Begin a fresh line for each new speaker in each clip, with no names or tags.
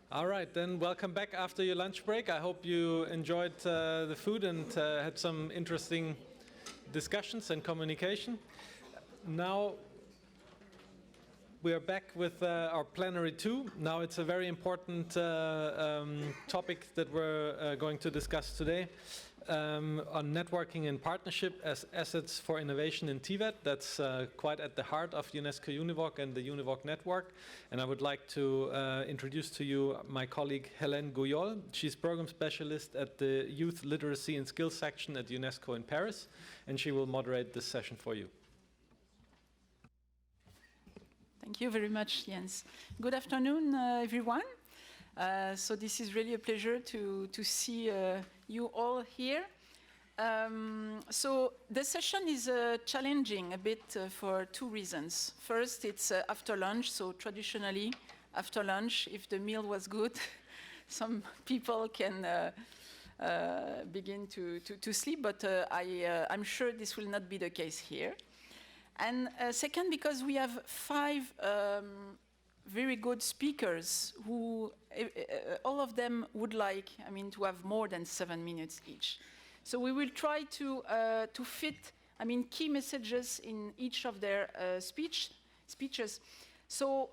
All right, then welcome back after your lunch break. I hope you enjoyed the food and had some interesting discussions and communication. Now we are back with our Plenary 2. Now it's a very important topic that we're going to discuss today on networking and partnership as assets for innovation in TVET. That's quite at the heart of UNESCO-UNEVOC and the UNIVOC network. And I would like to introduce to you my colleague Hélène Guiol. She's program specialist at the Youth Literacy and Skills section at UNESCO in Paris, and she will moderate this session for you.
Thank you very much, Jens. Good afternoon, everyone. So this is really a pleasure to see you all here. So the session is challenging a bit for two reasons. First, it's after lunch, so traditionally after lunch, if the meal was good, some people can begin to sleep, but I'm sure this will not be the case here. And second, because we have 5 very good speakers who all of them would like, to have more than 7 minutes each. So we will try to fit, key messages in each of their speeches. So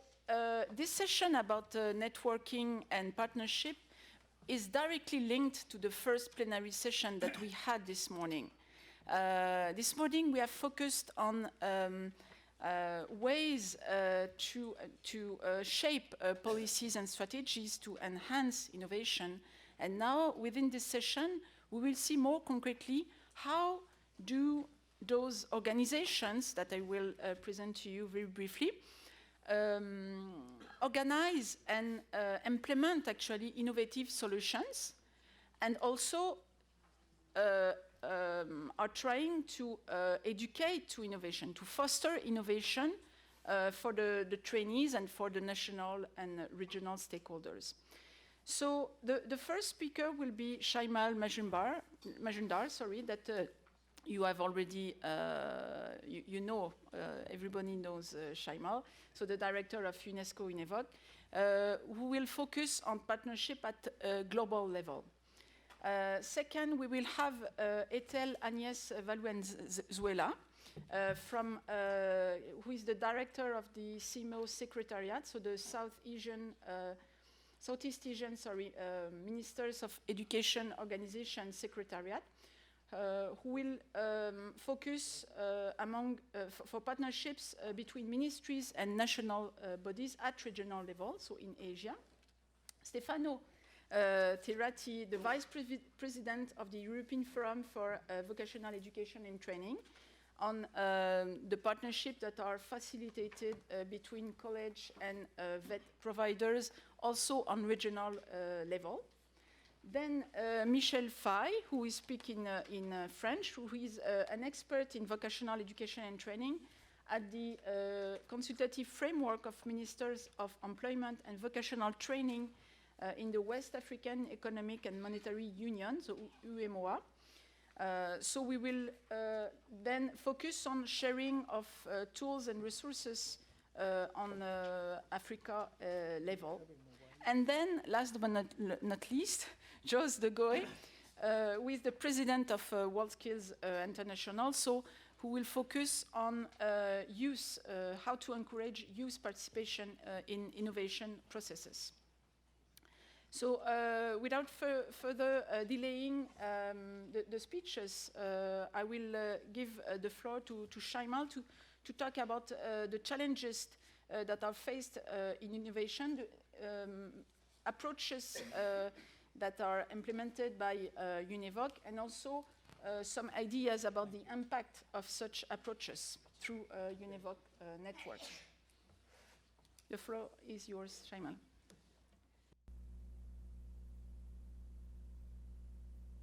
this session about networking and partnership is directly linked to the first plenary session that we had this morning. This morning we have focused on ways to shape policies and strategies to enhance innovation. And now, within this session, we will see more concretely how do those organizations that I will present to you very briefly organize and implement actually innovative solutions, and also are trying to educate to innovation, to foster innovation for the trainees and for the national and regional stakeholders. So the first speaker will be Shyamal Majumdar, that you have already, everybody knows Shyamal, so the director of UNESCO-UNEVOC, who will focus on partnership at a global level. Second, we will have Ethel Agnes Valenzuela, who is the director of the SIMIO Secretariat, so the Southeast Asian Ministers of Education Organization Secretariat, who will focus for partnerships between ministries and national bodies at regional level, so in Asia. Stefano Tirati, the Vice President of the European Forum for Vocational Education and Training, on the partnership that are facilitated between college and VET providers, also on regional level. Then Michel, who is speaking in French, who is an expert in vocational education and training at the consultative framework of Ministers of Employment and Vocational Training in the West African Economic and Monetary Union, so UEMOA. So we will then focus on sharing of tools and resources on Africa level. And then, last but not least, Jos de Goey, who is the president of WorldSkills International, so who will focus on youth, how to encourage youth participation in innovation processes. So without further delaying the speeches, I will give the floor to Shyamal to talk about the challenges that are faced in innovation, approaches that are implemented by UNEVOC, and also some ideas about the impact of such approaches through UNEVOC network. The floor is yours, Shyamal.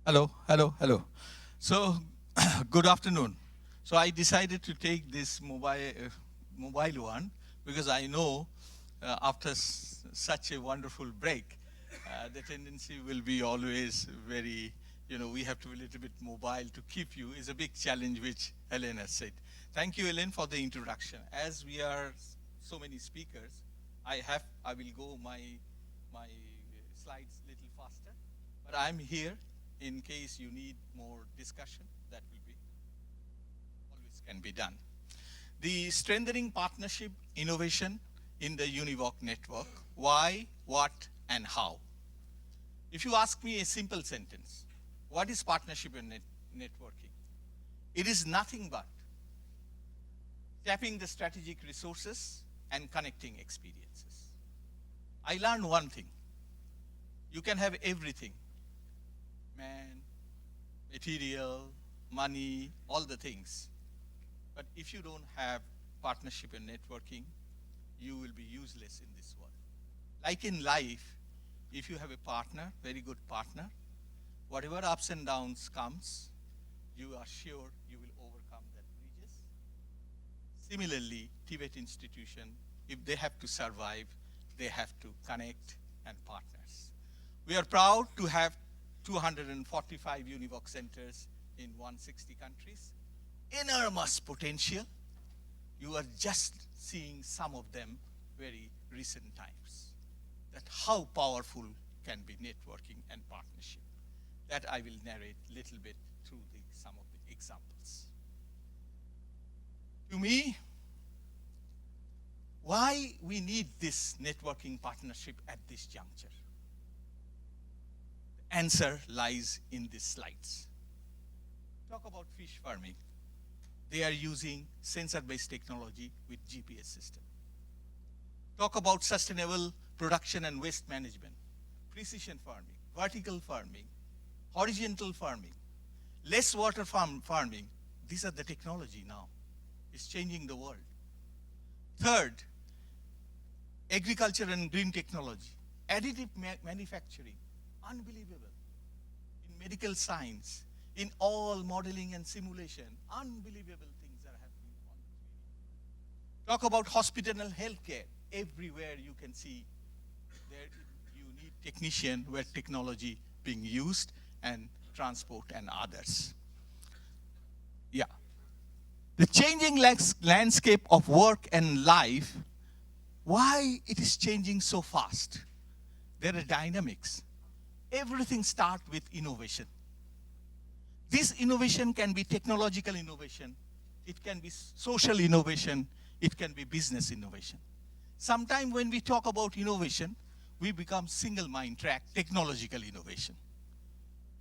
Hello. So, good afternoon. So I decided to take this mobile one because I know after such a wonderful break, the tendency will be always very, we have to be a little bit mobile to keep you. Is a big challenge, which Hélène has said. Thank you, Hélène, for the introduction. As we are so many speakers, I will go my slides a little faster, but I'm here in case you need more discussion. That will be always can be done. The strengthening partnership innovation in the UNIVAC network. Why, what, and how? If you ask me a simple sentence, what is partnership and networking? It is nothing but tapping the strategic resources and connecting experiences. I learned one thing. You can have everything, man, material, money, all the things. But if you don't have partnership and networking, you will be useless in this world. Like in life, if you have a partner, very good partner, whatever ups and downs comes, you are sure you will overcome that bridges. Similarly, TVET institution, if they have to survive, they have to connect and partners. We are proud to have 245 UNIVAC centers in 160 countries. Enormous potential. You are just seeing some of them very recent times. That how powerful can be networking and partnership. That I will narrate a little bit through some of the examples. To me, why we need this networking partnership at this juncture? The answer lies in these slides. Talk about fish farming. They are using sensor-based technology with GPS system. Talk about sustainable production and waste management, precision farming, vertical farming, horizontal farming, less water farming. These are the technology now. It's changing the world. Third, agriculture and green technology, additive manufacturing, unbelievable. In medical science, in all modeling and simulation, unbelievable things are happening on the 3D. Talk about hospital and healthcare. Everywhere you can see there you need technician where technology being used and transport and others. Yeah. The changing landscape of work and life, why it is changing so fast? There are dynamics. Everything starts with innovation. This innovation can be technological innovation, it can be social innovation, it can be business innovation. Sometimes when we talk about innovation, we become single mind track, technological innovation.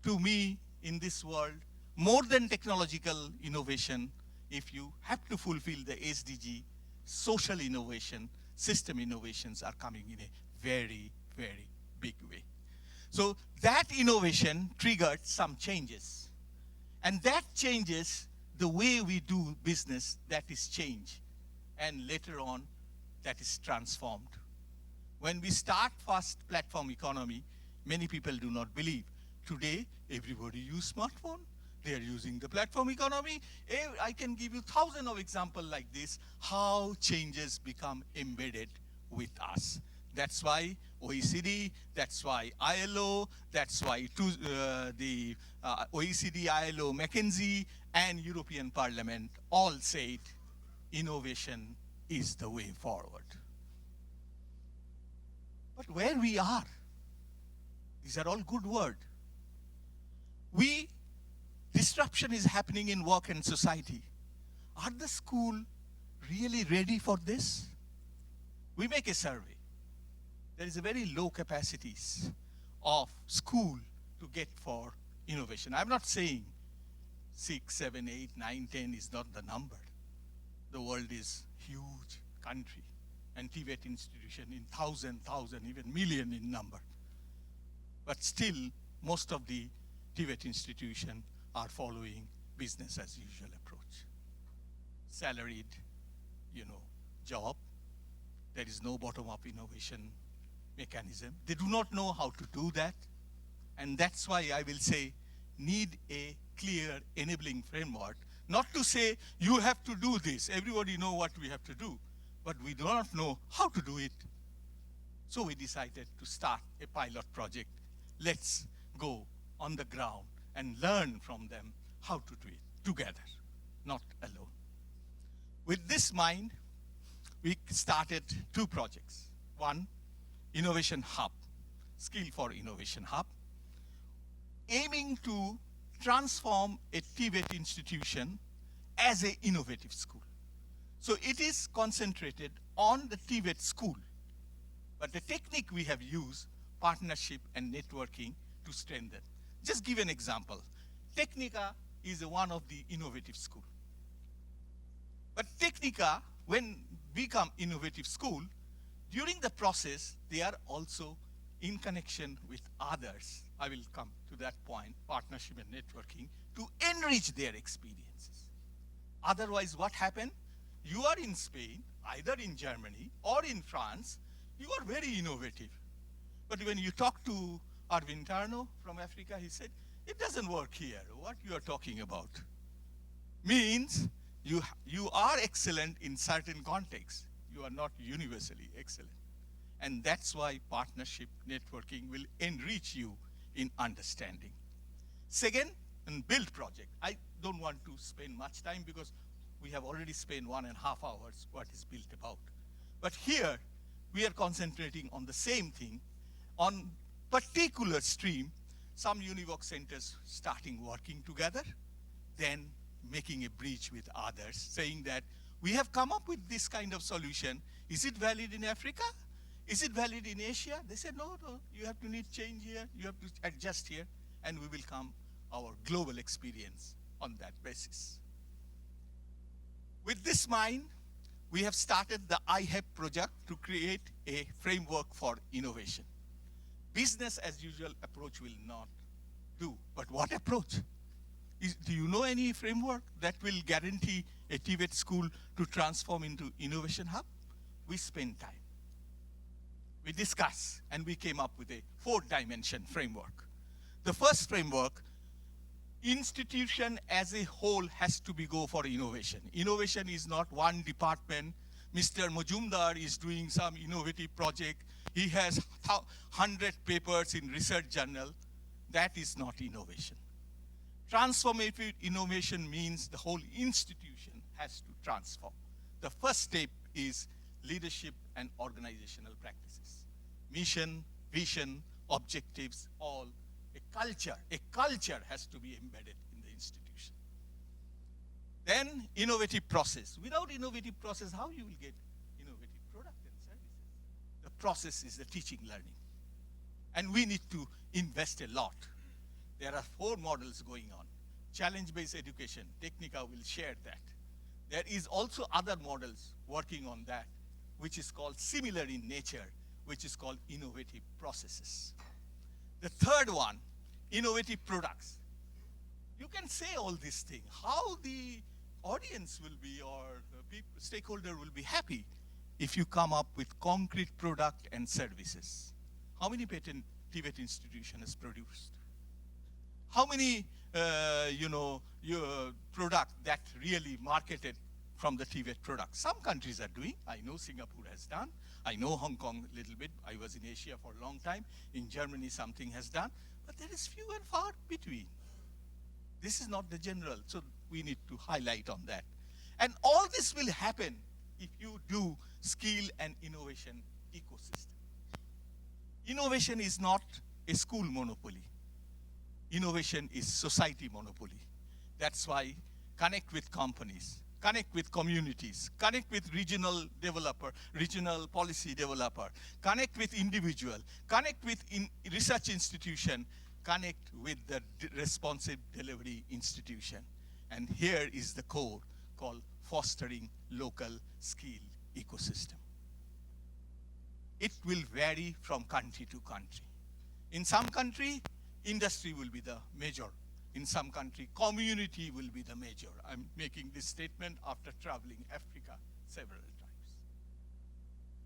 To me, in this world, more than technological innovation, if you have to fulfill the SDG, social innovation, system innovations are coming in a very, very big way. So that innovation triggered some changes. And that changes the way we do business, that is change. And later on, that is transformed. When we start first platform economy, many people do not believe. Today, everybody use smartphone. They are using the platform economy. I can give you thousands of examples like this, how changes become embedded with us. That's why OECD, that's why ILO, that's why the OECD, ILO, McKinsey, and European Parliament all said innovation is the way forward. But where we are, these are all good words. Disruption is happening in work and society. Are the school really ready for this? We make a survey. There is a very low capacities of school to get for innovation. I'm not saying 6, 7, 8, 9, 10 is not the number. The world is huge country, and TVET institution in thousand, even million in number. But still, most of the TVET institution are following business as usual approach. Salaried, job. There is no bottom-up innovation mechanism. They do not know how to do that. And that's why I will say, need a clear enabling framework. Not to say, you have to do this. Everybody know what we have to do. But we do not know how to do it. So we decided to start a pilot project. Let's go on the ground and learn from them how to do it together, not alone. With this mind, we started 2 projects. One, Innovation Hub. Skill for Innovation Hub, aiming to transform a TVET institution as an innovative school. So it is concentrated on the TVET school, but the technique we have used, partnership and networking, to strengthen. Just give an example. Technica is one of the innovative school. But Technica, when become innovative school, during the process, they are also in connection with others. I will come to that point, partnership and networking, to enrich their experiences. Otherwise, what happened? You are in Spain, either in Germany or in France, you are very innovative. But when you talk to Arvin Tarno from Africa, he said, it doesn't work here. What you are talking about means you are excellent in certain contexts. You are not universally excellent. And that's why partnership networking will enrich you in understanding. Second, and build project. I don't want to spend much time because we have already spent 1.5 hours what is built about. But here, we are concentrating on the same thing. On particular stream, some UNIVOC centers starting working together, then making a bridge with others, saying that we have come up with this kind of solution. Is it valid in Africa? Is it valid in Asia? They said, no, you have to need change here, you have to adjust here, and we will come our global experience on that basis. With this mind, we have started the IHEP project to create a framework for innovation. Business as usual approach will not do, but what approach? Do you know any framework that will guarantee a TVET school to transform into innovation hub? We spend time. We discuss, and we came up with a 4-dimension framework. The first framework, institution as a whole has to go for innovation. Innovation is not one department. Mr. Majumdar is doing some innovative project. He has 100 papers in research journal. That is not innovation. Transformative innovation means the whole institution has to transform. The first step is leadership and organizational practices. Mission, vision, objectives, all. A culture has to be embedded in the institution. Then innovative process. Without innovative process, how you will get innovative product and services? The process is the teaching learning. And we need to invest a lot. There are 4 models going on. Challenge-based education, Technica will share that. There is also other models working on that, which is called similar in nature, which is called innovative processes. The third one, innovative products. You can say all these things. How the audience will be or the stakeholder will be happy if you come up with concrete product and services. How many patent TVET institution has produced? How many, your product that really marketed from the TVET product? Some countries are doing. I know Singapore has done. I know Hong Kong a little bit. I was in Asia for a long time. In Germany, something has done. But there is few and far between. This is not the general, so we need to highlight on that. And all this will happen if you do skill and innovation ecosystem. Innovation is not a school monopoly. Innovation is society monopoly. That's why connect with companies, connect with communities, connect with regional developer, regional policy developer, connect with individual, connect with research institution, connect with the responsive delivery institution. And here is the core called fostering local skill ecosystem. It will vary from country to country. In some country, industry will be the major. In some country, community will be the major. I'm making this statement after traveling Africa several times.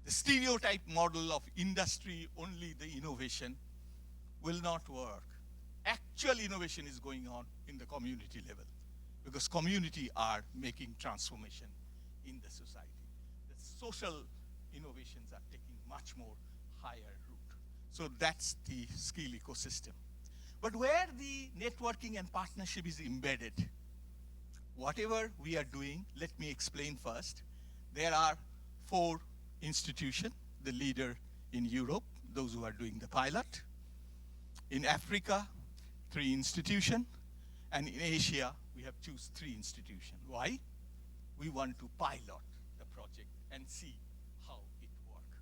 The stereotype model of industry, only the innovation, will not work. Actual innovation is going on in the community level because community are making transformation in the society. The social innovations are taking much more higher root. So that's the skill ecosystem. But where the networking and partnership is embedded, whatever we are doing, let me explain first. There are 4 institutions, the leader in Europe, those who are doing the pilot. In Africa, 3 institutions. And in Asia, we have choose 3 institutions. Why? We want to pilot the project and see how it works.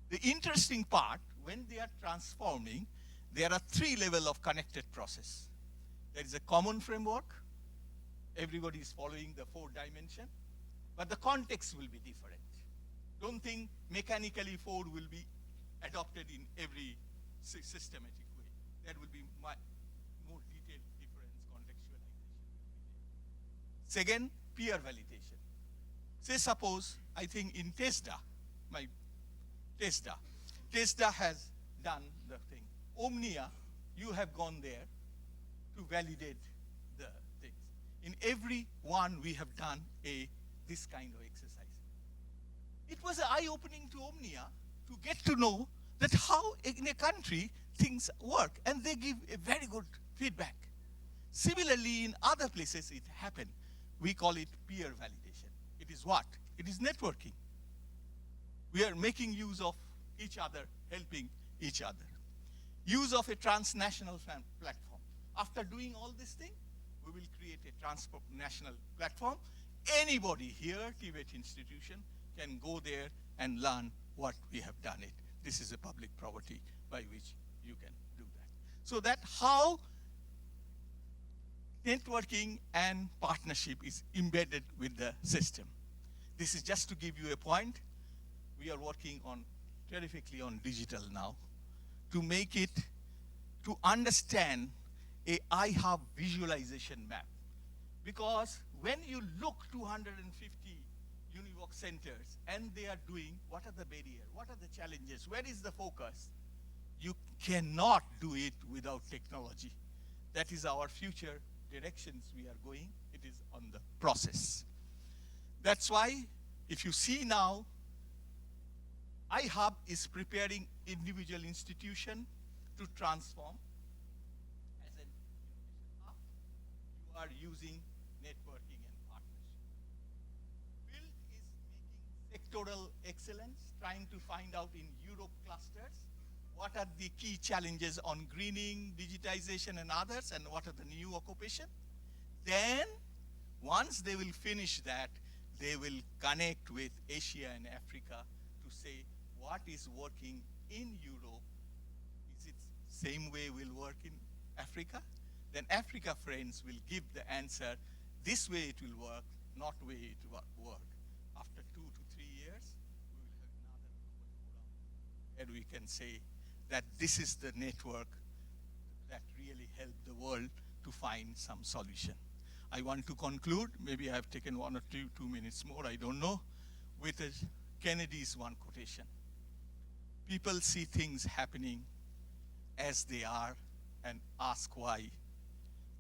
The interesting part, when they are transforming, there are 3 levels of connected process. There is a common framework. Everybody is following the 4 dimensions, but the context will be different. Don't think mechanically 4 will be adopted in every systematic way. There will be more detailed difference, contextualization. Second, peer validation. Say suppose, I think in TESDA has done the thing. Omnia, you have gone there to validate the things. In every one, we have done this kind of exercise. It was eye-opening to Omnia to get to know that how in a country things work, and they give a very good feedback. Similarly, in other places it happened. We call it peer validation. It is what? It is networking. We are making use of each other, helping each other. Use of a transnational platform. After doing all this thing, we will create a transnational platform. Anybody here, TVET institution, can go there and learn what we have done it. This is a public property by which you can do that. So that how networking and partnership is embedded with the system. This is just to give you a point. We are working on terrifically on digital now to make it, to understand a I-hub visualization map. Because when you look 250 UNIVAC centers and they are doing, what are the barriers, what are the challenges, where is the focus? You cannot do it without technology. That is our future directions we are going. It is on the process. That's why, if you see now, I-hub is preparing individual institution to transform as an innovation hub. You are using networking and partnership. Build is making sectoral excellence, trying to find out in Europe clusters what are the key challenges on greening, digitization, and others, and what are the new occupation. Then, once they will finish that, they will connect with Asia and Africa to say what is working in Europe. Is it same way will work in Africa? Then Africa friends will give the answer, this way it will work, not way it will work. After 2 to 3 years, we will have another forum, and we can say that this is the network that really helped the world to find some solution. I want to conclude, maybe I have taken 1 or 2 minutes more, I don't know, with Kennedy's one quotation. People see things happening as they are and ask why.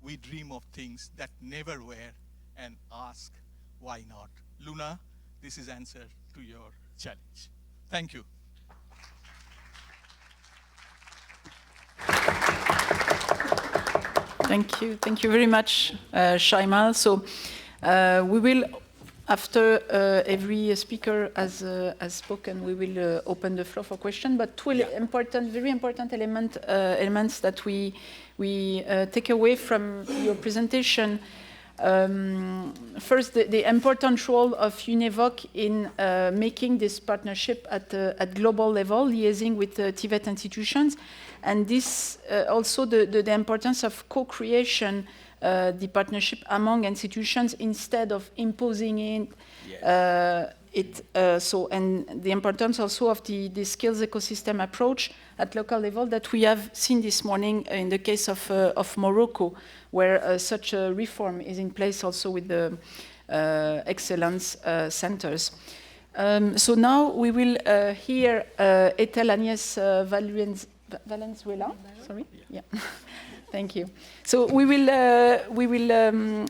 We dream of things that never were and ask why not. Luna, this is answer to your challenge. Thank you.
Thank you very much, Shyamal. So we will, after every speaker has spoken, we will open the floor for questions. But 2 very important elements that we take away from your presentation. First, the important role of UNEVOC in making this partnership at global level, liaising with TVET institutions, and this also the importance of co-creation, the partnership among institutions instead of imposing it. And the importance also of the skills ecosystem approach at local level that we have seen this morning in the case of Morocco, where such a reform is in place also with the excellence centers. So now we will hear Ethel, Agnes, Valenzuela. Sorry. Yeah. Thank you. So we will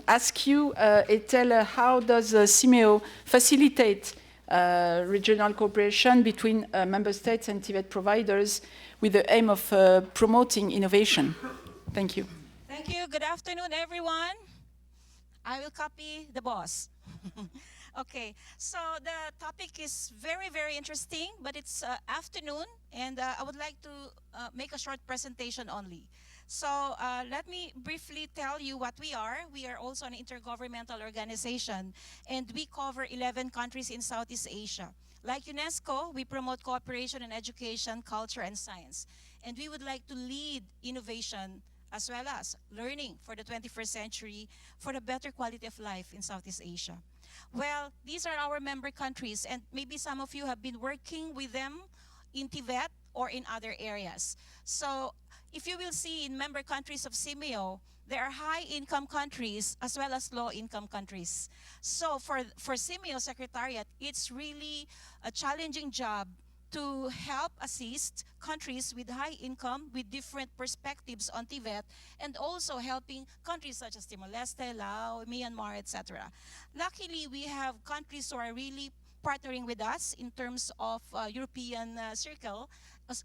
ask you, Ethel, how does SIMIO facilitate regional cooperation between member states and TVET providers with the aim of promoting innovation? Thank you.
Thank you. Good afternoon, everyone. I will copy the boss. Okay, so the topic is very, very interesting, but it's afternoon, and I would like to make a short presentation only. So let me briefly tell you what we are. We are also an intergovernmental organization, and we cover 11 countries in Southeast Asia. Like UNESCO, we promote cooperation in education, culture, and science. And we would like to lead innovation as well as learning for the 21st century for a better quality of life in Southeast Asia. Well, these are our member countries, and maybe some of you have been working with them in TVET or in other areas. So if you will see in member countries of SIMIO, there are high-income countries as well as low-income countries. So for SIMIO Secretariat, it's really a challenging job to help assist countries with high income with different perspectives on TVET, and also helping countries such as Timor-Leste, Laos, Myanmar, etc. Luckily, we have countries who are really partnering with us in terms of European circle,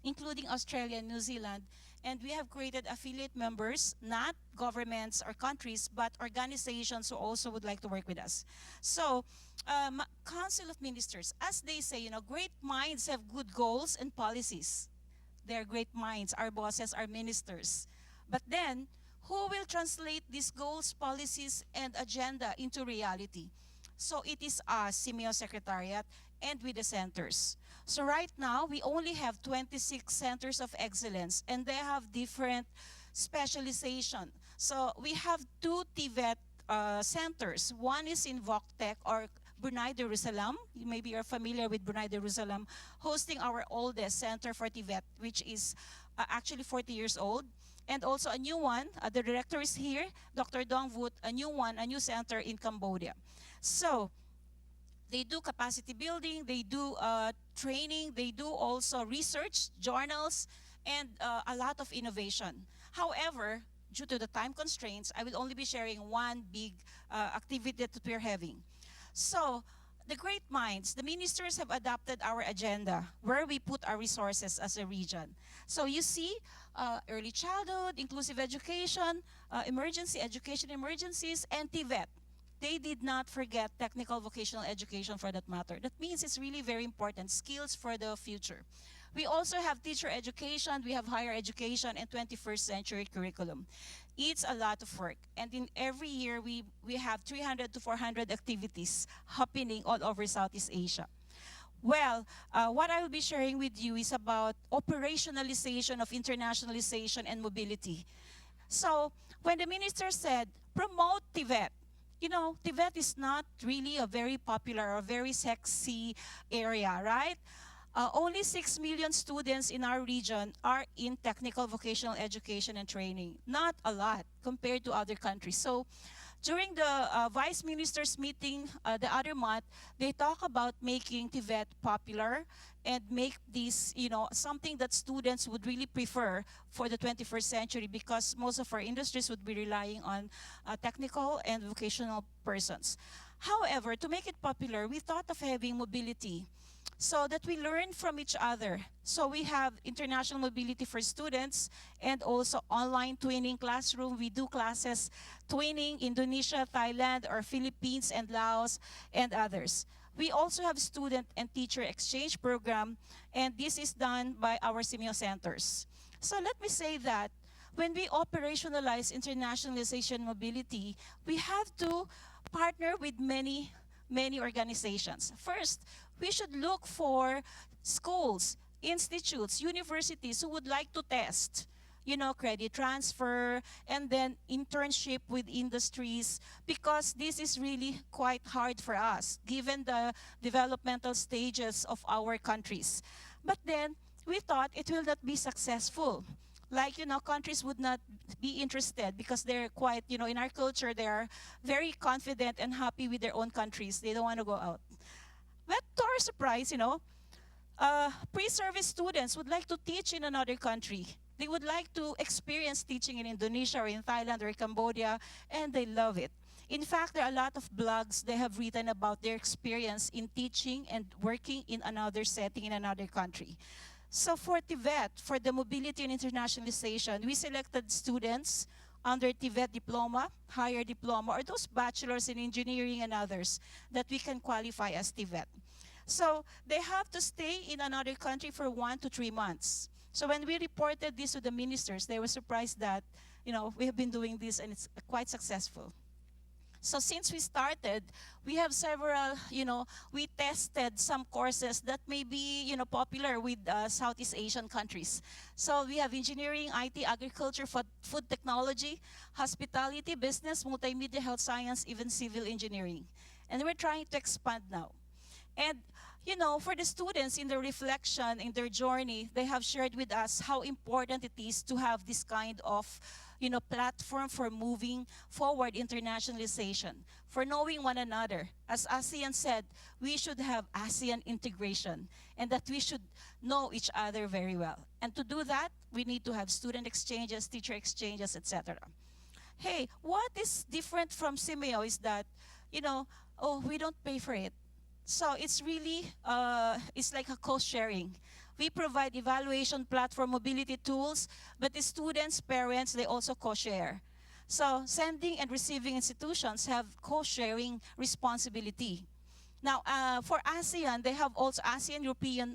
including Australia and New Zealand. And we have created affiliate members, not governments or countries, but organizations who also would like to work with us. So, Council of Ministers, as they say, you know, great minds have good goals and policies. They're great minds, our bosses, our ministers. But then, who will translate these goals, policies, and agenda into reality? So it is us, SIMIO Secretariat, and with the centers. So right now, we only have 26 centers of excellence, and they have different specialization. So we have 2 TVET centers. One is in VOCTEC, or Brunei Darussalam. Maybe you're familiar with Brunei Darussalam, hosting our oldest center for TVET, which is actually 40 years old. And also a new one, the director is here, Dr. Dong Voot, a new one, a new center in Cambodia. So they do capacity building, they do training, they do also research, journals, and a lot of innovation. However, due to the time constraints, I will only be sharing one big activity that we're having. So, the great minds, the ministers have adopted our agenda where we put our resources as a region. So you see, early childhood, inclusive education, emergency education emergencies, and TVET. They did not forget technical vocational education for that matter. That means it's really very important, skills for the future. We also have teacher education, we have higher education, and 21st century curriculum. It's a lot of work. And in every year, we have 300 to 400 activities happening all over Southeast Asia. Well, what I will be sharing with you is about operationalization of internationalization and mobility. So when the minister said, promote TVET, you know, TVET is not really a very popular or very sexy area, right? Only 6 million students in our region are in technical vocational education and training. Not a lot compared to other countries. So during the vice ministers meeting the other month, they talk about making TVET popular and make this, you know, something that students would really prefer for the 21st century, because most of our industries would be relying on technical and vocational persons. However, to make it popular, we thought of having mobility, so that we learn from each other. So we have international mobility for students, and also online twinning classroom. We do classes twinning Indonesia, Thailand, or Philippines and Laos, and others. We also have student and teacher exchange program, and this is done by our SIMIO centers. So let me say that when we operationalize internationalization mobility, we have to partner with many organizations. First, we should look for schools, institutes, universities who would like to test, you know, credit transfer, and then internship with industries, because this is really quite hard for us, given the developmental stages of our countries. But then, we thought it will not be successful. Like, you know, countries would not be interested because they're quite, you know, in our culture, they are very confident and happy with their own countries. They don't want to go out. But to our surprise, you know, pre-service students would like to teach in another country. They would like to experience teaching in Indonesia or in Thailand or Cambodia, and they love it. In fact, there are a lot of blogs they have written about their experience in teaching and working in another setting in another country. So for TVET, for the mobility and internationalization, we selected students under TVET diploma, higher diploma, or those bachelors in engineering and others that we can qualify as TVET. So they have to stay in another country for 1 to 3 months. So when we reported this to the ministers, they were surprised that, we have been doing this and it's quite successful. So since we started, we have several, we tested some courses that may be, popular with Southeast Asian countries. So we have engineering, IT, agriculture, food technology, hospitality, business, multimedia, health science, even civil engineering. And we're trying to expand now. And, for the students in their reflection, in their journey, they have shared with us how important it is to have this kind of platform for moving forward internationalization, for knowing one another. As ASEAN said, we should have ASEAN integration and that we should know each other very well. And to do that, we need to have student exchanges, teacher exchanges, etc. Hey, what is different from SIMIO is that, we don't pay for it. So it's really, it's like a cost sharing. We provide evaluation platform mobility tools, but the students, parents, they also co-share. So sending and receiving institutions have co-sharing responsibility. Now, for ASEAN, they have also ASEAN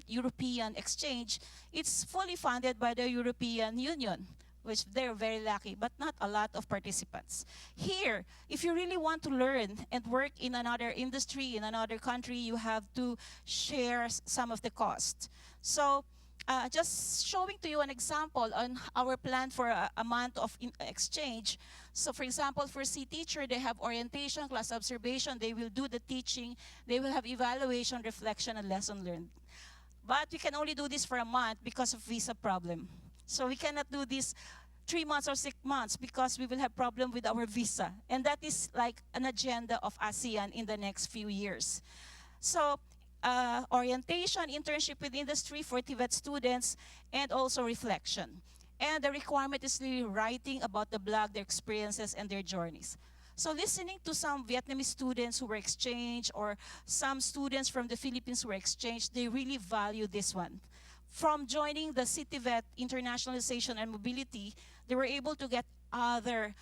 European Exchange. It's fully funded by the European Union, which they're very lucky, but not a lot of participants. Here, if you really want to learn and work in another industry, in another country, you have to share some of the cost. So just showing to you an example on our plan for a month of exchange. So for example, for C teacher, they have orientation, class observation, they will do the teaching, they will have evaluation, reflection, and lesson learned. But we can only do this for a month because of visa problem. So we cannot do this 3 months or 6 months because we will have problem with our visa. And that is like an agenda of ASEAN in the next few years. So orientation, internship with industry for TVET students, and also reflection. And the requirement is really writing about the blog, their experiences, and their journeys. So listening to some Vietnamese students who were exchanged or some students from the Philippines who were exchanged, they really value this one. From joining the TVET Internationalization and Mobility, they were able to get other,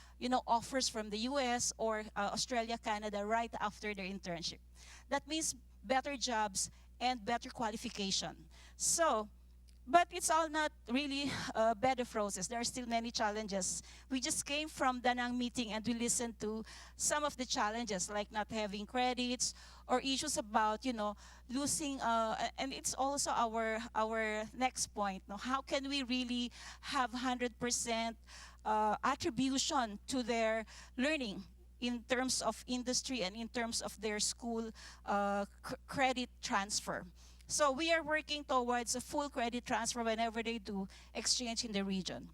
offers from the US or Australia, Canada right after their internship. That means better jobs and better qualification. So, but it's all not really bed of roses. There are still many challenges. We just came from Da Nang meeting and we listened to some of the challenges like not having credits or issues about, losing, and it's also our next point. How can we really have 100% attribution to their learning in terms of industry and in terms of their school credit transfer? So we are working towards a full credit transfer whenever they do exchange in the region.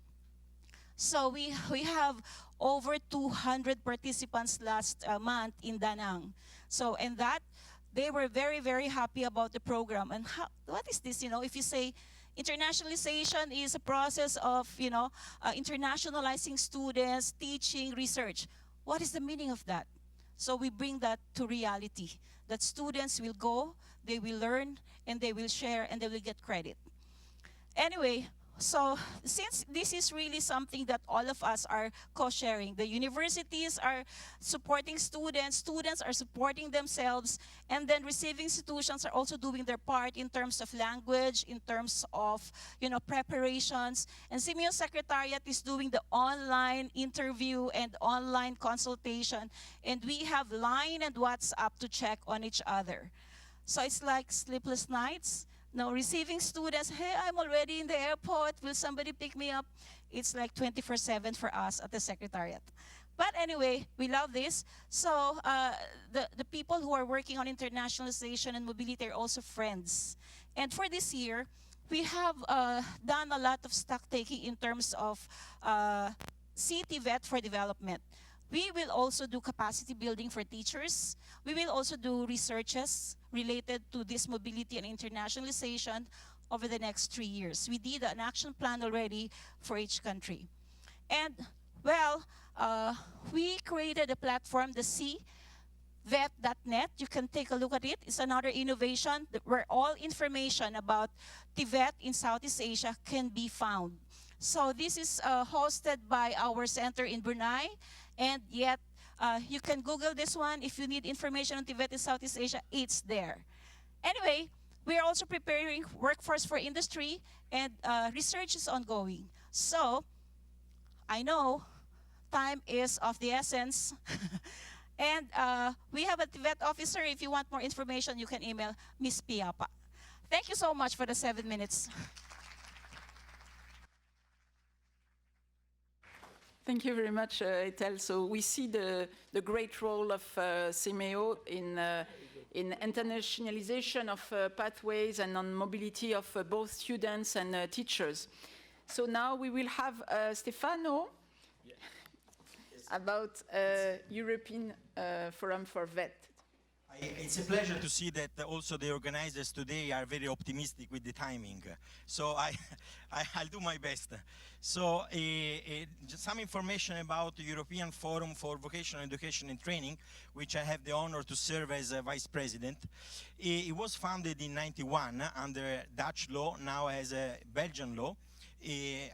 So we have over 200 participants last month in Da Nang. So, and that, they were very, very happy about the program. And what is this, if you say internationalization is a process of, internationalizing students, teaching, research. What is the meaning of that? So we bring that to reality, that students will go, they will learn, and they will share, and they will get credit. Anyway, so since this is really something that all of us are co-sharing, the universities are supporting students, students are supporting themselves, and then receiving institutions are also doing their part in terms of language, in terms of, preparations. And SIMIO Secretariat is doing the online interview and online consultation, and we have Line and WhatsApp to check on each other. So it's like sleepless nights. Now, receiving students, hey, I'm already in the airport. Will somebody pick me up? It's like 24/7 for us at the Secretariat. But anyway, we love this. So the people who are working on internationalization and mobility are also friends. And for this year, we have done a lot of stock taking in terms of TVET for development. We will also do capacity building for teachers. We will also do researches related to this mobility and internationalization over the next 3 years. We did an action plan already for each country. And, well, we created a platform, the CVET.net. You can take a look at it. It's another innovation where all information about TVET in Southeast Asia can be found. So this is hosted by our center in Brunei, and yet you can Google this one. If you need information on TVET in Southeast Asia, it's there. Anyway, we are also preparing workforce for industry, and research is ongoing. So I know time is of the essence. And we have a TVET officer. If you want more information, you can email Ms. Piapa. Thank you so much for the 7 minutes.
Thank you very much, Ethel. So we see the great role of SIMIO in internationalization of pathways and on mobility of both students and teachers. So now we will have Stefano about European Forum for VET.
It's a pleasure to see that also the organizers today are very optimistic with the timing. So I'll do my best. So just some information about the European Forum for Vocational Education and Training, which I have the honor to serve as a vice president. It was founded in '91 under Dutch law, now as a Belgian law.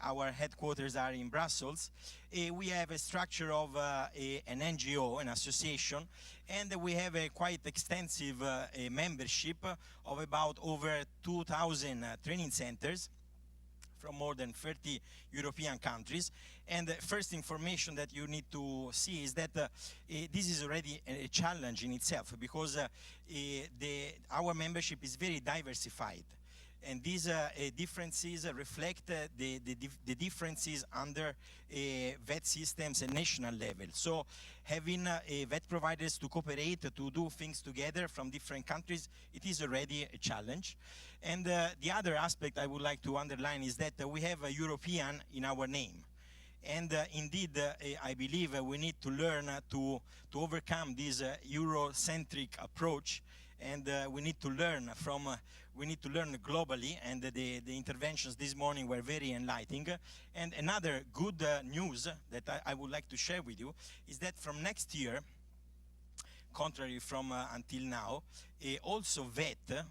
Our headquarters are in Brussels. We have a structure of an NGO, an association, and we have a quite extensive membership of about over 2,000 training centers from more than 30 European countries. And the first information that you need to see is that this is already a challenge in itself, because our membership is very diversified. And these differences reflect the differences under VET systems at national level. So having VET providers to cooperate, to do things together from different countries, it is already a challenge. And the other aspect I would like to underline is that we have a European in our name. And indeed, I believe we need to learn to overcome this Eurocentric approach. And we need to learn globally, and the interventions this morning were very enlightening. And another good news that I would like to share with you is that from next year, contrary from until now, also VET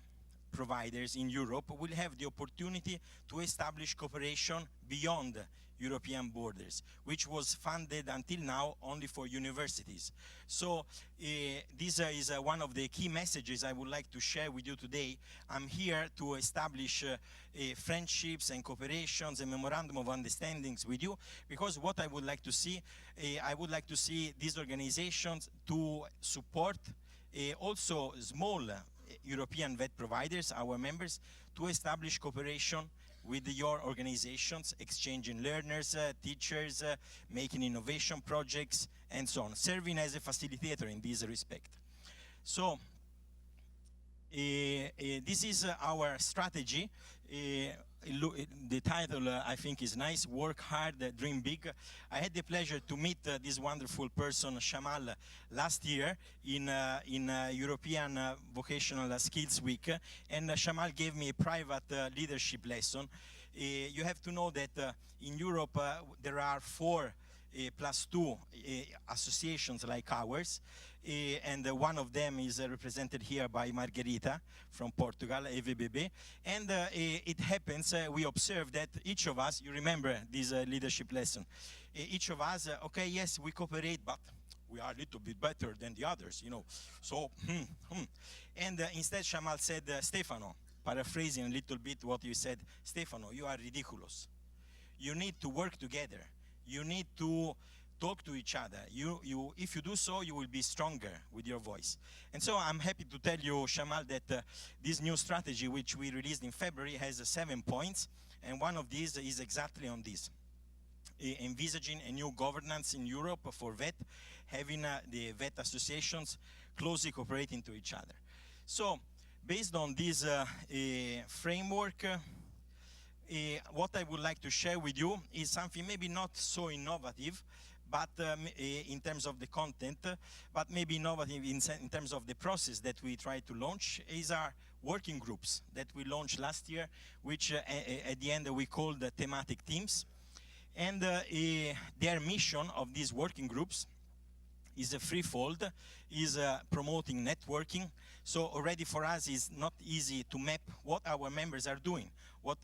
providers in Europe will have the opportunity to establish cooperation beyond European borders, which was funded until now only for universities. So this is one of the key messages I would like to share with you today. I'm here to establish friendships and cooperations and memorandum of understandings with you, because what I would like to see, I would like to see these organizations to support also small European VET providers, our members, to establish cooperation with your organizations, exchanging learners, teachers, making innovation projects, and so on, serving as a facilitator in this respect. So this is our strategy. The title, I think, is nice: Work hard, dream big. I had the pleasure to meet this wonderful person, Shyamal, last year in European Vocational Skills Week, and Shyamal gave me a private leadership lesson. You have to know that in Europe there are 4 plus 2 associations like ours, and one of them is represented here by Margherita from Portugal, EVBB. And it happens, we observe that each of us, you remember this leadership lesson, each of us, okay, yes, we cooperate, but we are a little bit better than the others, you know. So, And instead Shyamal said, Stefano, paraphrasing a little bit what you said, Stefano, you are ridiculous. You need to work together. You need to talk to each other. If you do so, you will be stronger with your voice. And so I'm happy to tell you, Shyamal, that this new strategy, which we released in February, has 7 points. And one of these is exactly on this. Envisaging a new governance in Europe for VET, having the VET associations closely cooperating to each other. So, based on this framework, what I would like to share with you is something maybe not so innovative, but in terms of the content, but maybe innovative in terms of the process that we try to launch, is our working groups that we launched last year, which at the end we called the thematic teams. And their mission of these working groups is a threefold, is promoting networking. So already for us it's not easy to map what our members are doing, what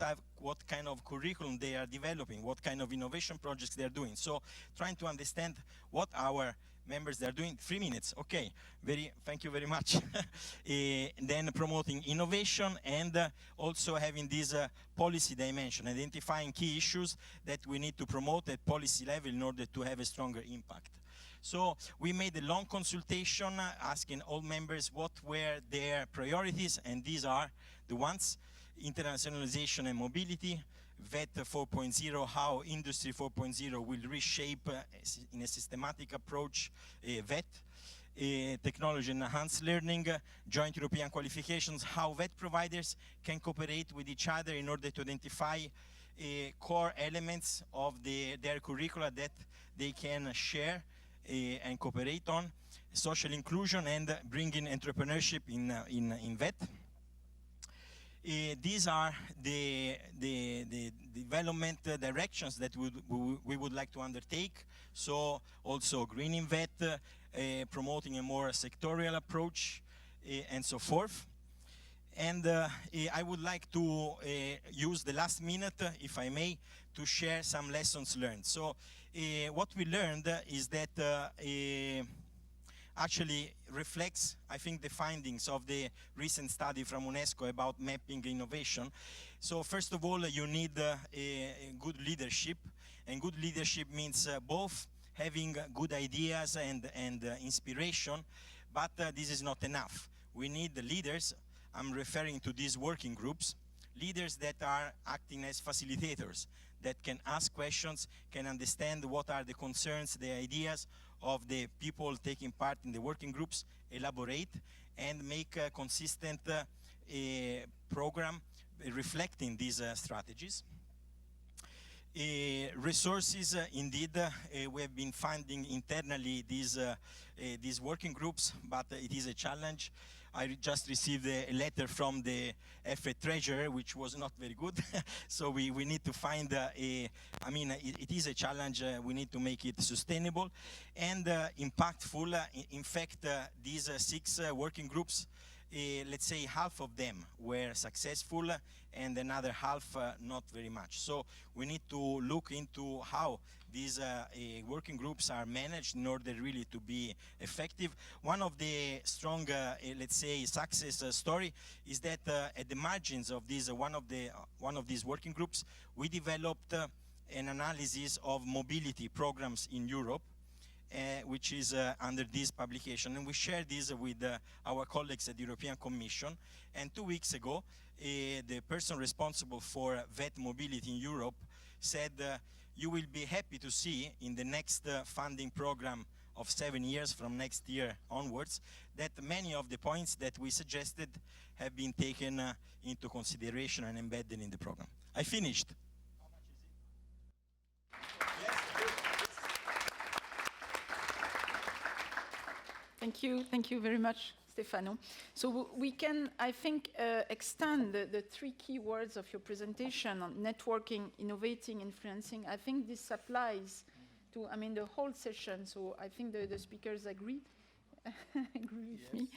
kind of curriculum they are developing, what kind of innovation projects they are doing. So trying to understand what our members they are doing. 3 minutes, okay, thank you very much. Then promoting innovation and also having this policy dimension, identifying key issues that we need to promote at policy level in order to have a stronger impact. So we made a long consultation asking all members what were their priorities, and these are the ones: internationalization and mobility, VET 4.0, how Industry 4.0 will reshape in a systematic approach VET, technology and enhanced learning, joint European qualifications, how VET providers can cooperate with each other in order to identify core elements of their curricula that they can share and cooperate on, social inclusion and bringing entrepreneurship in VET. These are the development directions that we would like to undertake. So also greening VET, promoting a more sectorial approach, and so forth. And I would like to use the last minute, if I may, to share some lessons learned. So what we learned is that actually reflects, I think, the findings of the recent study from UNESCO about mapping innovation. So first of all, you need a good leadership, and good leadership means both having good ideas and inspiration, but this is not enough. We need the leaders. I'm referring to these working groups, leaders that are acting as facilitators, that can ask questions, can understand what are the concerns, the ideas of the people taking part in the working groups, elaborate, and make a consistent program reflecting these strategies. Resources, indeed, we have been funding internally these working groups, but it is a challenge. I just received a letter from the FA treasurer, which was not very good. So we need to find it is a challenge. We need to make it sustainable and impactful. In fact, these 6 working groups, let's say half of them were successful and another half not very much. So we need to look into how these working groups are managed in order really to be effective. One of the strong, let's say, success story is that at the margins of this one of these working groups, we developed an analysis of mobility programs in Europe, which is under this publication, and we share this with our colleagues at the European Commission. And 2 weeks ago, the person responsible for VET mobility in Europe said, you will be happy to see in the next funding program of 7 years from next year onwards that many of the points that we suggested have been taken into consideration and embedded in the program. I finished.
Thank you very much, Stefano. So we can, I think, extend the 3 key words of your presentation on networking, innovating, influencing. I think this applies to, the whole session. So I think the speakers agree with me.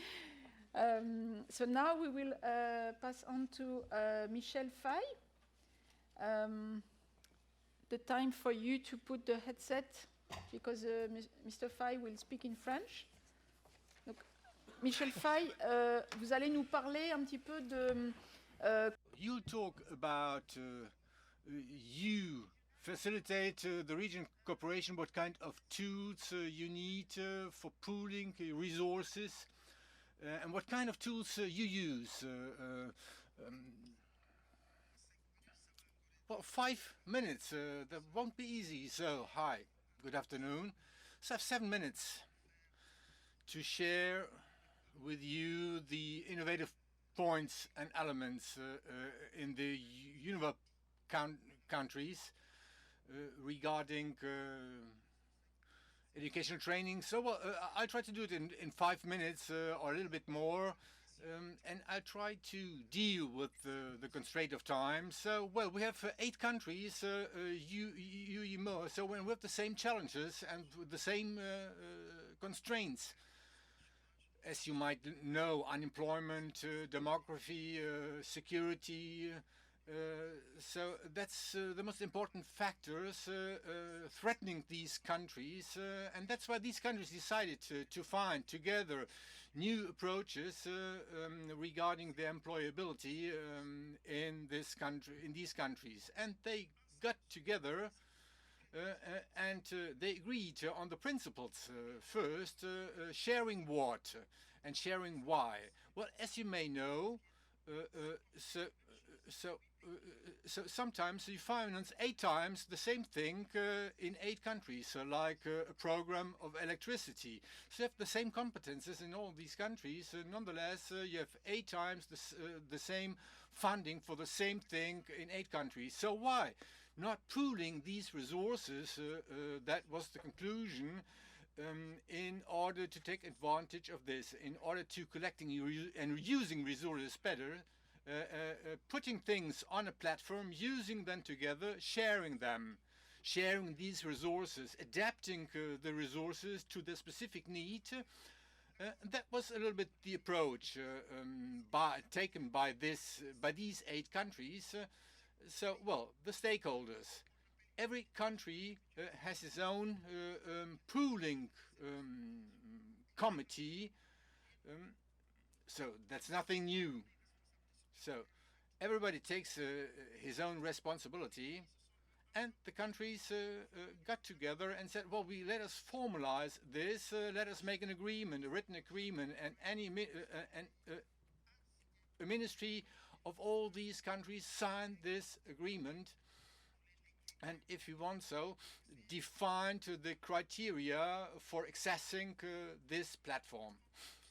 So now we will pass on to Michel Faye. The time for you to put the headset, because Mr. Faye will speak in French. Donc, Michel Faye, vous allez nous parler un petit peu de...
You'll talk about you facilitate the region cooperation, what kind of tools you need for pooling resources, and what kind of tools you use. Well, 5 minutes, that won't be easy. So, hi, good afternoon. So I have 7 minutes to share with you the innovative points and elements in the UNIVAC countries regarding educational training. So I'll try to do it in 5 minutes or a little bit more. And I'll try to deal with the constraint of time. So, well, we have 8 countries, UEMOA, so we have the same challenges and the same constraints. As you might know, unemployment, demography, security. So that's the most important factors threatening these countries, and that's why these countries decided to find together new approaches regarding their employability in these countries, and they got together and they agreed on the principles. First, sharing what and sharing why. Well, as you may know, so sometimes you finance 8 times the same thing in 8 countries, like a program of electricity. So you have the same competences in all these countries. Nonetheless, you have 8 times the same funding for the same thing in 8 countries. So why not pooling these resources? That was the conclusion. In order to take advantage of this, in order to collecting and using resources better, putting things on a platform, using them together, sharing these resources, adapting the resources to the specific need. That was a little bit the approach taken by these 8 countries. So, well, the stakeholders. Every country has its own pooling committee. So that's nothing new. So everybody takes his own responsibility, and the countries got together and said, well, let us formalize this, let us make an agreement, a written agreement, and a ministry of all these countries signed this agreement, and if you want so, defined the criteria for accessing this platform.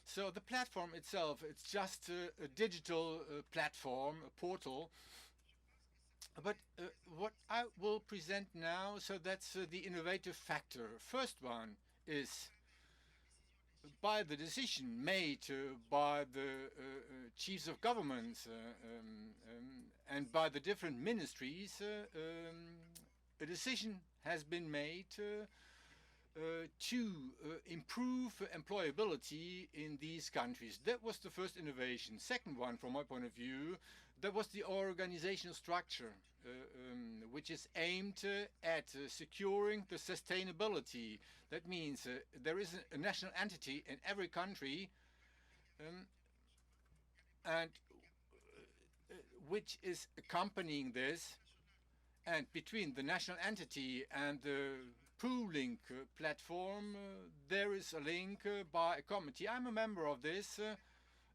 So the platform itself, it's just a digital platform, a portal. But what I will present now, so that's the innovative factor. First one is by the decision made by the chiefs of governments and by the different ministries, a decision has been made to improve employability in these countries. That was the first innovation. Second one, from my point of view, that was the organizational structure, which is aimed at securing the sustainability. That means there is a national entity in every country, and which is accompanying this, and between the national entity and the pooling platform, there is a link by a committee. I'm a member of this,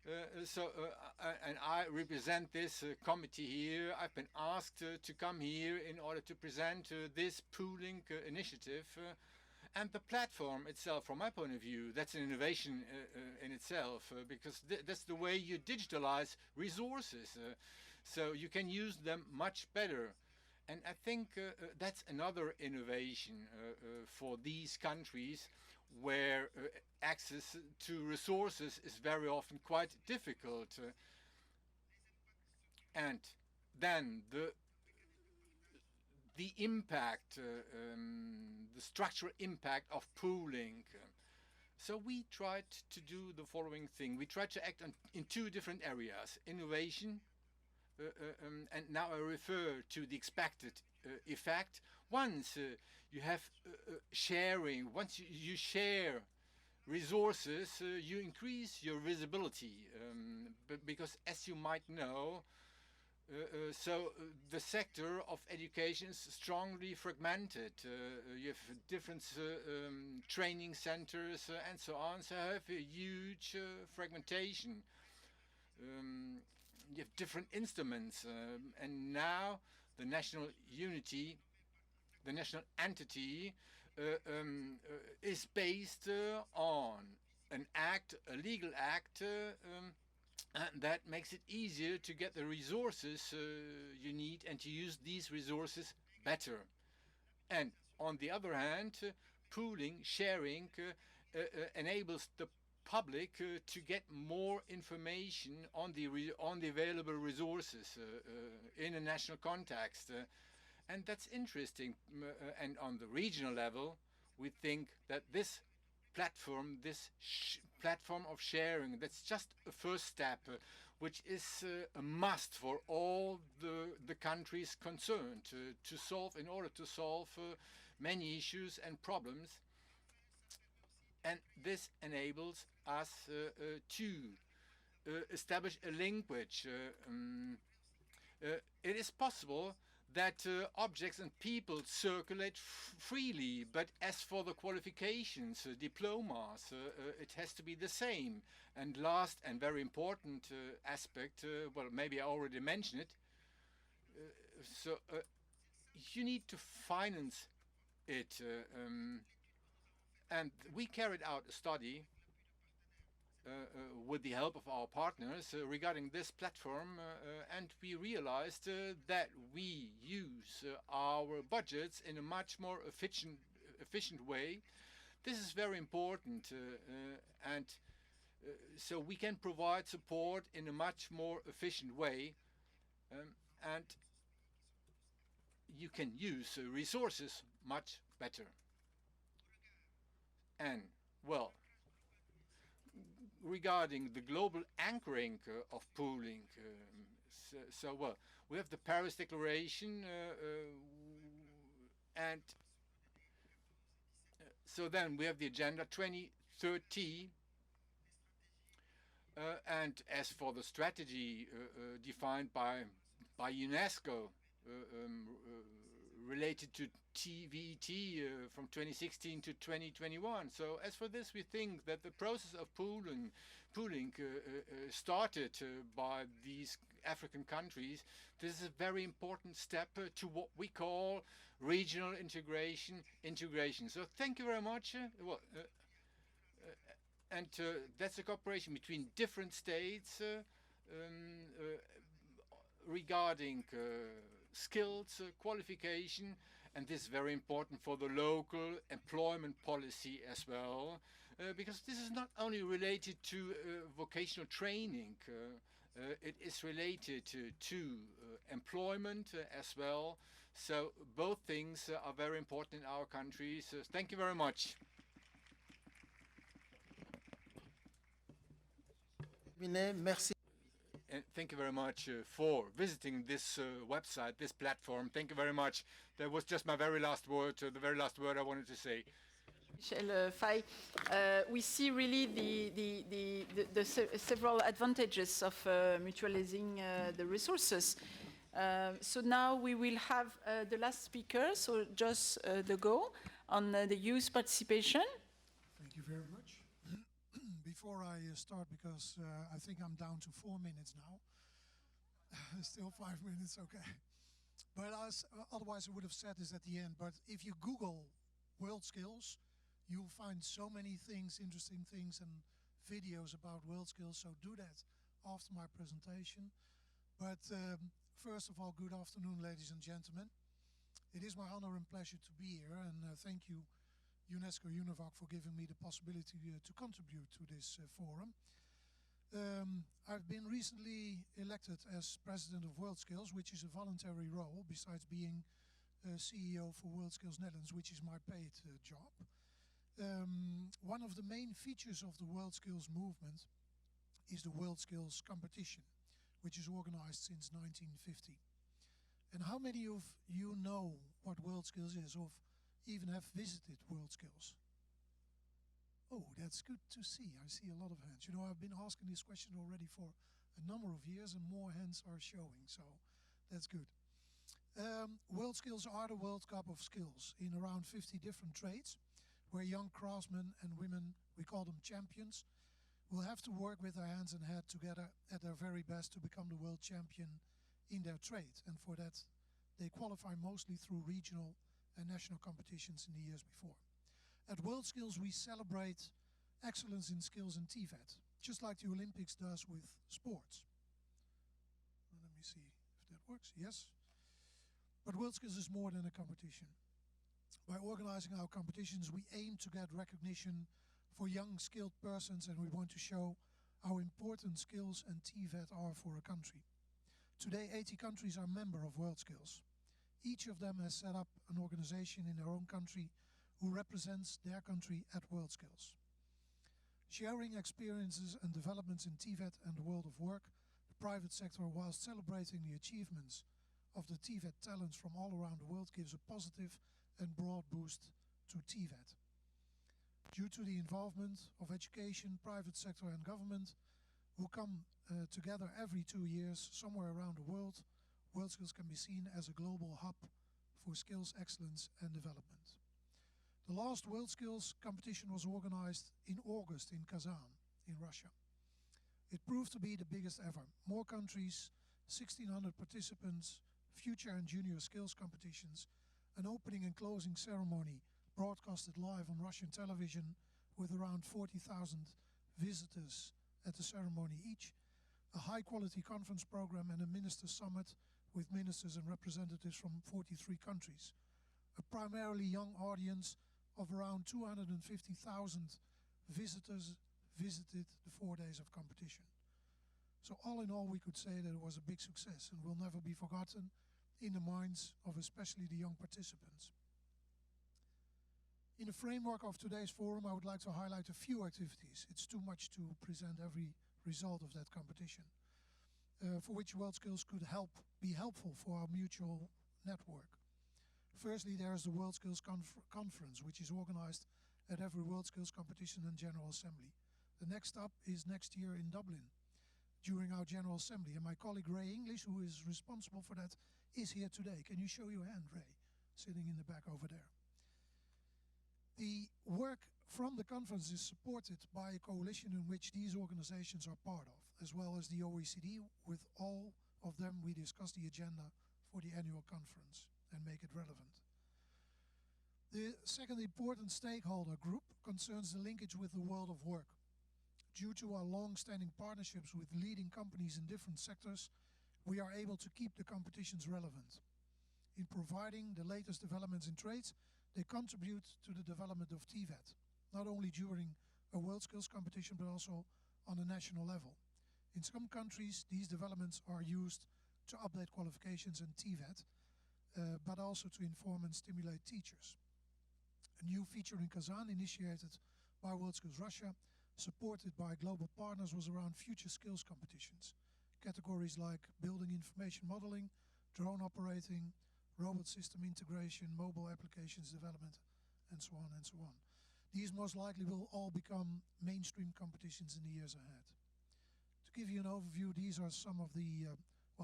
and I represent this committee here. I've been asked to come here in order to present this pooling initiative. And the platform itself, from my point of view, that's an innovation in itself, because that's the way you digitalize resources. So you can use them much better. And I think that's another innovation for these countries where access to resources is very often quite difficult. And then the impact, the structural impact of pooling. So we tried to do the following thing. We tried to act in 2 different areas: innovation, and now I refer to the expected effect. Once you have sharing, once you share resources, you increase your visibility, because as you might know, so the sector of education is strongly fragmented. You have different training centers and so on, so I have a huge fragmentation. You have different instruments, and now the national unity, the national entity, is based on an act, a legal act, and that makes it easier to get the resources you need and to use these resources better. And on the other hand, pooling, sharing, enables the public to get more information on the available resources in a national context. And that's interesting. And on the regional level, we think that this platform, platform of sharing, that's just a first step, which is a must for all the countries concerned to solve, in order to solve many issues and problems. And this enables us to establish a linkage. It is possible that objects and people circulate freely, but as for the qualifications, diplomas, it has to be the same. And last and very important aspect, well, maybe I already mentioned it, you need to finance it. And we carried out a study with the help of our partners regarding this platform, and we realized that we use our budgets in a much more efficient way. This is very important, and so we can provide support in a much more efficient way, and you can use resources much better. And, well, regarding the global anchoring of pooling, well, we have the Paris Declaration, and so then we have the Agenda 2030, and as for the strategy defined by UNESCO, related to TVET from 2016 to 2021. So as for this, we think that the process of pooling started by these African countries. This is a very important step to what we call regional integration. So thank you very much. And that's a cooperation between different states regarding skills, qualification, and this is very important for the local employment policy as well, because this is not only related to vocational training, it is related to employment as well. So both things are very important in our countries. Thank you very much.
Merci.
And thank you very much for visiting this website, this platform. Thank you very much. That was just my very last word, the very last word I wanted to say.
Michel, Faye, we see really the several advantages of mutualizing the resources. So now we will have the last speaker, so just the Goey on the youth participation.
Thank you very much. Before I start, because I think I'm down to 4 minutes now. Still 5 minutes, okay. But otherwise I would have said this at the end, but if you Google WorldSkills, you'll find so many things, interesting things and videos about WorldSkills, so do that after my presentation. But first of all, good afternoon, ladies and gentlemen. It is my honor and pleasure to be here, and thank you, UNESCO-UNEVOC, for giving me the possibility to contribute to this forum. I've been recently elected as president of WorldSkills, which is a voluntary role, besides being CEO for WorldSkills Netherlands, which is my paid job. One of the main features of the WorldSkills movement is the WorldSkills competition, which is organized since 1950. And how many of you know what WorldSkills is, or even have visited WorldSkills? Oh, that's good to see. I see a lot of hands. You know, I've been asking this question already for a number of years, and more hands are showing, so that's good. WorldSkills are the World Cup of skills in around 50 different trades, where young craftsmen and women, we call them champions, will have to work with their hands and head together at their very best to become the world champion in their trade. And for that, they qualify mostly through regional and national competitions in the years before. At WorldSkills, we celebrate excellence in skills and TVET, just like the Olympics does with sports. Let me see if that works. Yes. But WorldSkills is more than a competition. By organizing our competitions, we aim to get recognition for young skilled persons, and we want to show how important skills and TVET are for a country. Today, 80 countries are member of WorldSkills. Each of them has set up an organization in their own country who represents their country at WorldSkills. Sharing experiences and developments in TVET and the world of work, the private sector, whilst celebrating the achievements of the TVET talents from all around the world, gives a positive and broad boost to TVET. Due to the involvement of education, private sector and government, who come together every 2 years somewhere around the world, WorldSkills can be seen as a global hub for skills excellence and development. The last WorldSkills competition was organized in August in Kazan, in Russia. It proved to be the biggest ever. More countries, 1,600 participants, future and junior skills competitions, an opening and closing ceremony broadcasted live on Russian television with around 40,000 visitors at the ceremony each, a high-quality conference program and a minister summit with ministers and representatives from 43 countries. A primarily young audience of around 250,000 visitors visited the 4 days of competition. So all in all, we could say that it was a big success and will never be forgotten in the minds of especially the young participants. In the framework of today's forum, I would like to highlight a few activities. It's too much to present every result of that competition, for which WorldSkills could be helpful for our mutual network. Firstly, there is the WorldSkills Conference, which is organized at every WorldSkills competition and General Assembly. The next up is next year in Dublin, during our General Assembly. And my colleague Ray English, who is responsible for that, is here today. Can you show your hand, Ray, sitting in the back over there? The work from the conference is supported by a coalition in which these organizations are part of, as well as the OECD. With all of them, we discuss the agenda for the annual conference and make it relevant. The second important stakeholder group concerns the linkage with the world of work. Due to our long-standing partnerships with leading companies in different sectors, we are able to keep the competitions relevant. In providing the latest developments in trades, they contribute to the development of TVET, not only during a WorldSkills competition, but also on a national level. In some countries, these developments are used to update qualifications and TVET, but also to inform and stimulate teachers. A new feature in Kazan, initiated by WorldSkills Russia, supported by global partners, was around future skills competitions. Categories like building information modeling, drone operating, robot system integration, mobile applications development, and so on and so on. These most likely will all become mainstream competitions in the years ahead. To give you an overview, these are some of the,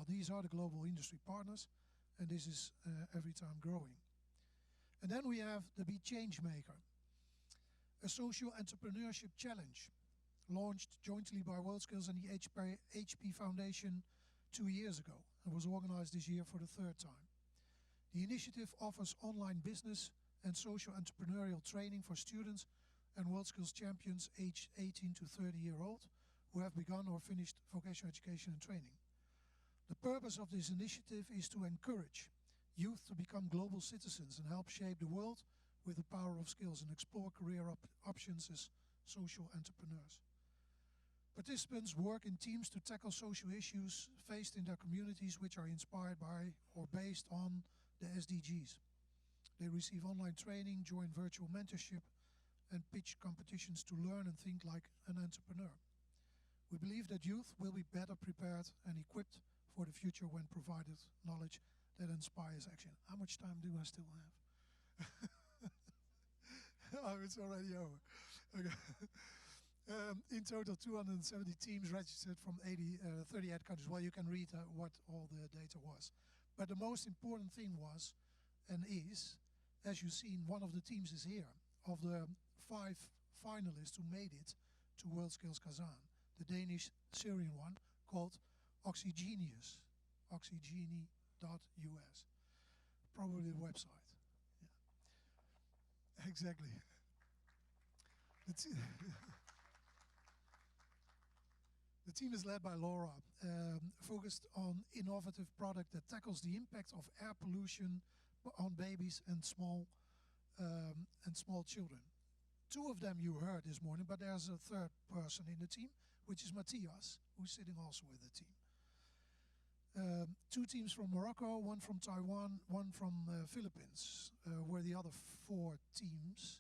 these are the global industry partners, and this is every time growing. And then we have the Be Changemaker, a social entrepreneurship challenge launched jointly by WorldSkills and the HP Foundation 2 years ago and was organized this year for the 3rd time. The initiative offers online business and social entrepreneurial training for students and WorldSkills champions aged 18 to 30-year-old who have begun or finished vocational education and training. The purpose of this initiative is to encourage youth to become global citizens and help shape the world with the power of skills and explore career options as social entrepreneurs. Participants work in teams to tackle social issues faced in their communities, which are inspired by or based on the SDGs. They receive online training, join virtual mentorship, and pitch competitions to learn and think like an entrepreneur. We believe that youth will be better prepared and equipped for the future when provided knowledge that inspires action. How much time do I still have? Oh, it's already over. Okay. In total, 270 teams registered from 38 countries. Well, you can read what all the data was. But the most important thing was, and is, as you've seen, one of the teams is here, of the 5 finalists who made it to WorldSkills Kazan, the Danish-Syrian one, called Oxygenius, oxygeni.us. Probably the website. Yeah. Exactly. The team is led by Laura, focused on innovative product that tackles the impact of air pollution on babies and small children. Two of them you heard this morning, but there's a third person in the team, which is Matthias, who's sitting also with the team. Two teams from Morocco, one from Taiwan, one from Philippines, were the other four teams.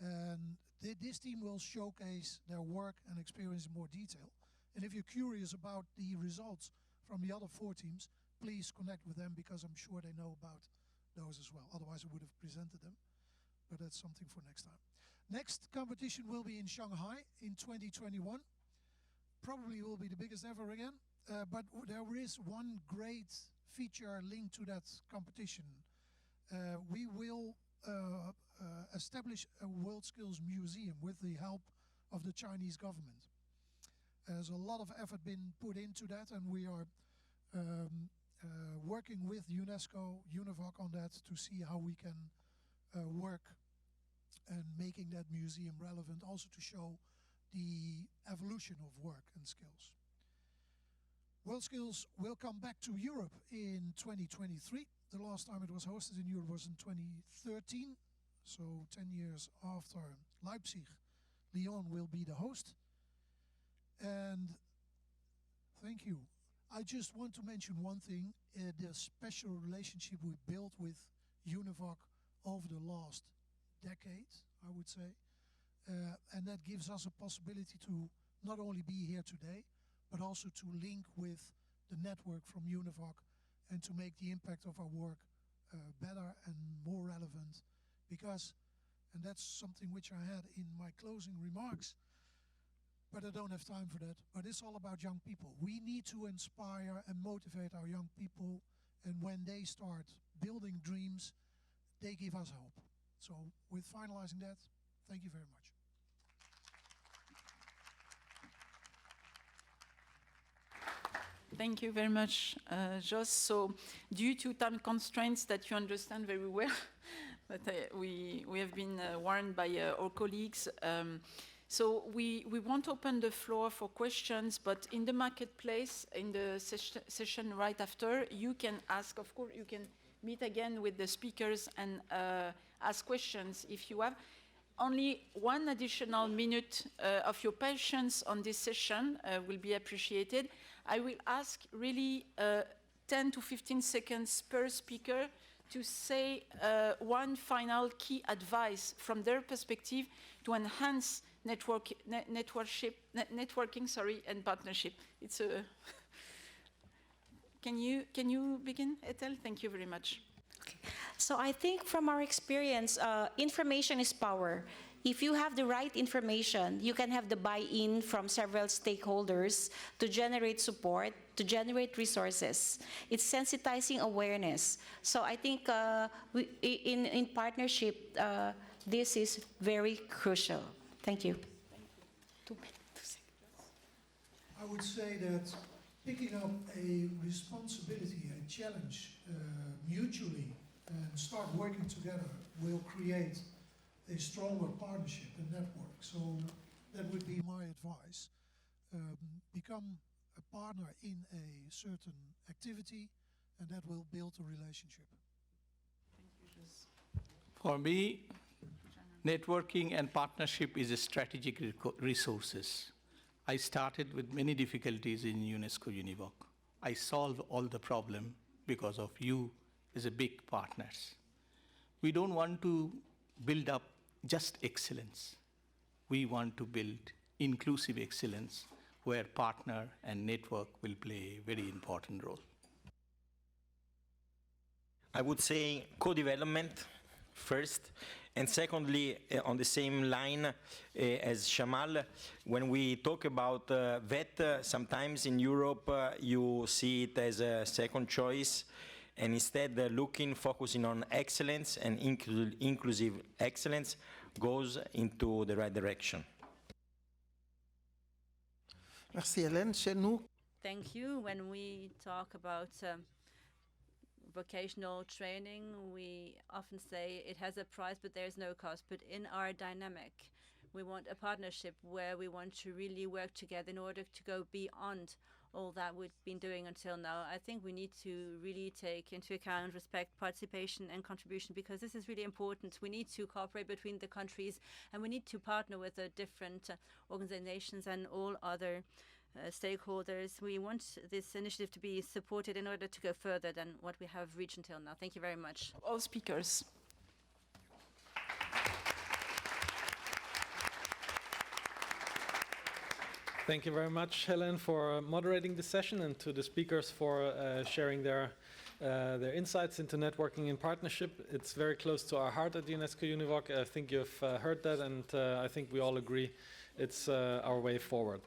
And this team will showcase their work and experience in more detail. And if you're curious about the results from the other four teams, please connect with them, because I'm sure they know about those as well. Otherwise, I would have presented them. But that's something for next time. Next competition will be in Shanghai in 2021. Probably will be the biggest ever again. But there is one great feature linked to that competition. We will establish a WorldSkills museum with the help of the Chinese government. There's a lot of effort been put into that, and we are working with UNESCO-UNEVOC on that to see how we can work and making that museum relevant, also to show the evolution of work and skills. WorldSkills will come back to Europe in 2023. The last time it was hosted in Europe was in 2013, so 10 years after Leipzig. Lyon will be the host. And thank you. I just want to mention one thing, the special relationship we built with UNIVAC over the last decade, I would say. And that gives us a possibility to not only be here today, but also to link with the network from UNIVAC and to make the impact of our work better and more relevant. Because, and that's something which I had in my closing remarks, but I don't have time for that, but it's all about young people. We need to inspire and motivate our young people, and when they start building dreams, they give us hope. So with finalizing that, thank you very much.
Thank you very much, Jos. So, due to time constraints that you understand very well, but we have been warned by our colleagues. So we won't open the floor for questions, but in the marketplace, in the session right after, you can ask, of course, you can meet again with the speakers and ask questions if you have. Only one additional minute of your patience on this session will be appreciated. I will ask really 10 to 15 seconds per speaker to say one final key advice from their perspective to enhance networking, and partnership. It's a. Can you begin, Ethel? Thank you very much.
Okay. So I think from our experience, information is power. If you have the right information, you can have the buy-in from several stakeholders to generate support, to generate resources. It's sensitizing awareness. So I think in partnership, this is very crucial. Thank you. 2 minutes.
I would say that picking up a responsibility, a challenge mutually, and start working together will create a stronger partnership and network. So that would be my advice. Become a partner in a certain activity, and that will build a relationship.
For me, networking and partnership is a strategic resources. I started with many difficulties in UNESCO-UNEVOC. I solve all the problem because of you as a big partners. We don't want to build up just excellence. We want to build inclusive excellence where partner and network will play a very important role.
I would say co-development first, and secondly, on the same line as Shyamal, when we talk about VET, sometimes in Europe you see it as a second choice, and instead focusing on excellence and inclusive excellence goes into the right direction.
Merci Hélène. Chez nous,
Thank you. When we talk about vocational training, we often say it has a price, but there's no cost. But in our dynamic, We want a partnership where we want to really work together in order to go beyond all that we've been doing until now. I think we need to really take into account respect, participation and contribution, because this is really important. We need to cooperate between the countries, and we need to partner with the different organizations and all other stakeholders. We want this initiative to be supported in order to go further than what we have reached until now. Thank you very much.
All speakers.
Thank you very much, Hélène, for moderating the session, and to the speakers for sharing their insights into networking and partnership. It's very close to our heart at UNESCO-UNEVOC. I think you've heard that, and I think we all agree it's our way forward.